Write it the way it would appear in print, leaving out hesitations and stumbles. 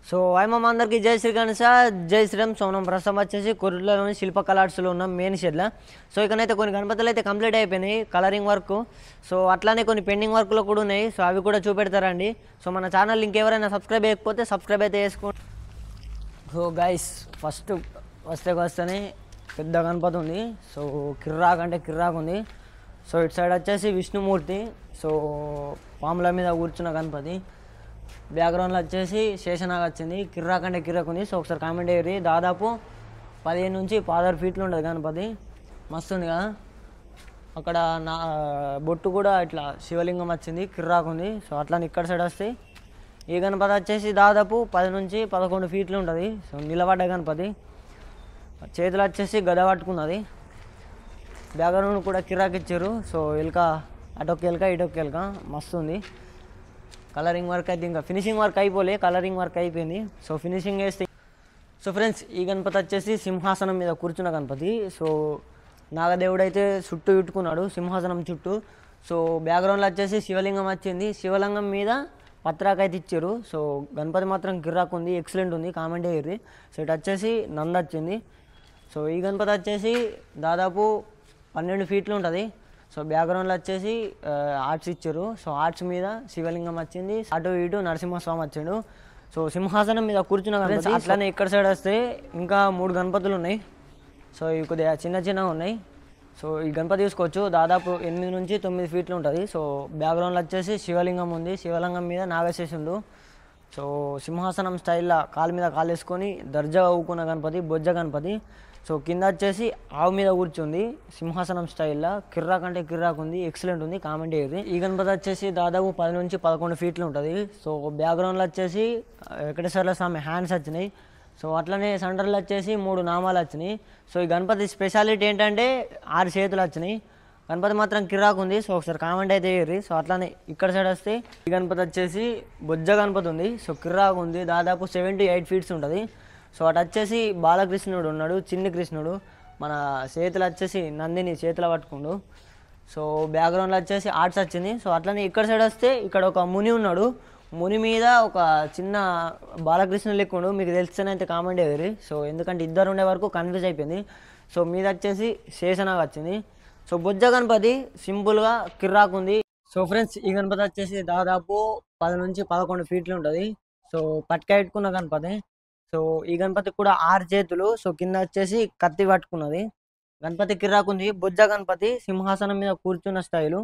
So మా అందరికీ జై శ్రీ గణేశ జై శ్రీరామ్. సో మనం ప్రస్తుతం వచ్చేసి కొర్రలోని శిల్పకళ ఆర్ట్స్లో ఉన్న మెయిన్ షెడ్లో. సో ఇకనైతే కొన్ని గణపతులు అయితే కంప్లీట్ అయిపోయినాయి కలరింగ్ వర్క్. సో అట్లానే కొన్ని పెండింగ్ వర్క్లో కూడా ఉన్నాయి. సో అవి కూడా చూపెడతారండి. సో మన ఛానల్ ఇంకెవరైనా సబ్స్క్రైబ్ చేయకపోతే సబ్స్క్రైబ్ అయితే చేసుకోండి. సో గైస్ ఫస్ట్ వస్తేనే పెద్ద గణపతి ఉంది. సో కిర్రాక్ అంటే కిర్రాక్ ఉంది. సో ఇటు సైడ్ వచ్చేసి విష్ణుమూర్తి. సో పాముల మీద కూర్చున్న గణపతి. బ్యాక్గ్రౌండ్లో వచ్చేసి శేషనాగ్ వచ్చింది. కిర్రాక్ అంటే కిర్రాక్ ఉంది. సో ఒకసారి కామెంట్ అయ్యి. దాదాపు 15 నుంచి 16 ఫీట్లు ఉంటుంది గణపతి. మస్తు ఉంది కదా. అక్కడ నా బొట్టు కూడా ఇట్లా శివలింగం వచ్చింది. కిర్రాక్ ఉంది. సో అట్లా ఇక్కడ సైడ్ వస్తాయి. ఈ గణపతి వచ్చేసి దాదాపు 10 నుంచి 11 ఫీట్లు ఉంటుంది. సో నిలబడ్డ గణపతి. చేతులు వచ్చేసి గద పట్టుకున్నది. బ్యాక్గ్రౌండ్ కూడా కిర్రాక్ ఇచ్చారు. సో ఎలుక అటొక్క ఎలుక ఇటొక్క ఎలుక మస్తు ఉంది. కలరింగ్ వర్క్ అయితే ఇంకా ఫినిషింగ్ వర్క్ అయిపోలే, కలరింగ్ వర్క్ అయిపోయింది. సో ఫినిషింగ్ వేస్తే. సో ఫ్రెండ్స్ ఈ గణపతి వచ్చేసి సింహాసనం మీద కూర్చున్న గణపతి. సో నాగదేవుడు అయితే చుట్టూ ఇట్టుకున్నాడు సింహాసనం చుట్టూ. సో బ్యాక్గ్రౌండ్లో వచ్చేసి శివలింగం వచ్చింది. శివలింగం మీద పత్రాక అయితే ఇచ్చారు. సో గణపతి మాత్రం గిర్రాక్ ఉంది, ఎక్సలెంట్ ఉంది. కామెంట్ అయ్యి. సో ఇటు వచ్చేసి నంద వచ్చింది. సో ఈ గణపతి వచ్చేసి దాదాపు 12 ఫీట్లు ఉంటుంది. సో బ్యాక్గ్రౌండ్లో వచ్చేసి ఆర్ట్స్ ఇచ్చారు. సో ఆర్ట్స్ మీద శివలింగం వచ్చింది. అటు ఇటు నరసింహస్వామి వచ్చాడు. సో సింహాసనం మీద కూర్చున్న గణపతి. అట్లానే ఇక్కడ సైడ్ వస్తే ఇంకా 3 గణపతులు ఉన్నాయి. సో ఇవి కొద్దిగా చిన్నగా ఉన్నాయి. సో ఈ గణపతి చూసుకోవచ్చు. దాదాపు 8 నుంచి 9 ఫీట్లు ఉంటుంది. సో బ్యాక్గ్రౌండ్లో వచ్చేసి శివలింగం ఉంది. శివలింగం మీద నాగశేషుడు. సో సింహాసనం స్టైల్లో కాలు మీద కాలు వేసుకొని దర్జాగా ఊకున్న గణపతి, బొజ్జ గణపతి. సో కింద వచ్చేసి ఆవు మీద కూర్చుంది సింహాసనం స్టైల్లో. కిర్రాక్ అంటే కిర్రాక్ ఉంది, ఎక్సలెంట్ ఉంది. కామెంట్ అయ్యేది. ఈ గణపతి వచ్చేసి దాదాపు 10 నుంచి 11 ఫీట్లు ఉంటుంది. సో బ్యాక్గ్రౌండ్లో వచ్చేసి వెంకటేశ్వర్ల స్వామి హ్యాండ్స్ వచ్చినాయి. సో అట్లనే సెంటర్లో వచ్చేసి 3 నామాలు వచ్చినాయి. సో ఈ గణపతి స్పెషాలిటీ ఏంటంటే 6 చేతులు వచ్చినాయి. గణపతి మాత్రం కిర్రాక్ ఉంది. సో ఒకసారి కామెంట్ అయితే వేయర్రి. సో అట్లానే ఇక్కడ సైడ్ వస్తే ఈ గణపతి వచ్చేసి బొజ్జ గణపతి ఉంది. సో కిర్రాక్ ఉంది. దాదాపు 7 to 8 ఫీట్స్ ఉంటుంది. సో అటు వచ్చేసి బాలకృష్ణుడు ఉన్నాడు, చిన్ని కృష్ణుడు. మన చేతులు వచ్చేసి నందిని చేతులు పట్టుకుండు. సో బ్యాక్గ్రౌండ్లో వచ్చేసి ఆర్ట్స్ వచ్చింది. సో అట్లనే ఇక్కడ సైడ్ వస్తే ఇక్కడ ఒక ముని ఉన్నాడు. ముని మీద ఒక చిన్న బాలకృష్ణుడు లెక్కుండు. మీకు తెలిస్తేనైతే కామెంట్ వేయరు. సో ఎందుకంటే ఇద్దరు ఉండే వరకు కన్ఫ్యూజ్ అయిపోయింది. సో మీద వచ్చేసి శేషనాగ్ వచ్చింది. సో బొజ్జ గణపతి సింపుల్గా కిర్రాక్ ఉంది. సో ఫ్రెండ్స్ ఈ గణపతి వచ్చేసి దాదాపు 10 నుంచి 11 ఫీట్లు ఉంటుంది. సో పట్టుక పెట్టుకున్న గణపతి. సో ఈ గణపతి కూడా 6 చేతులు. సో కింద వచ్చేసి కత్తి పట్టుకున్నది. గణపతి కిర్రాక్ ఉంది. బొజ్జ గణపతి సింహాసనం మీద కూర్చున్న స్టైలు.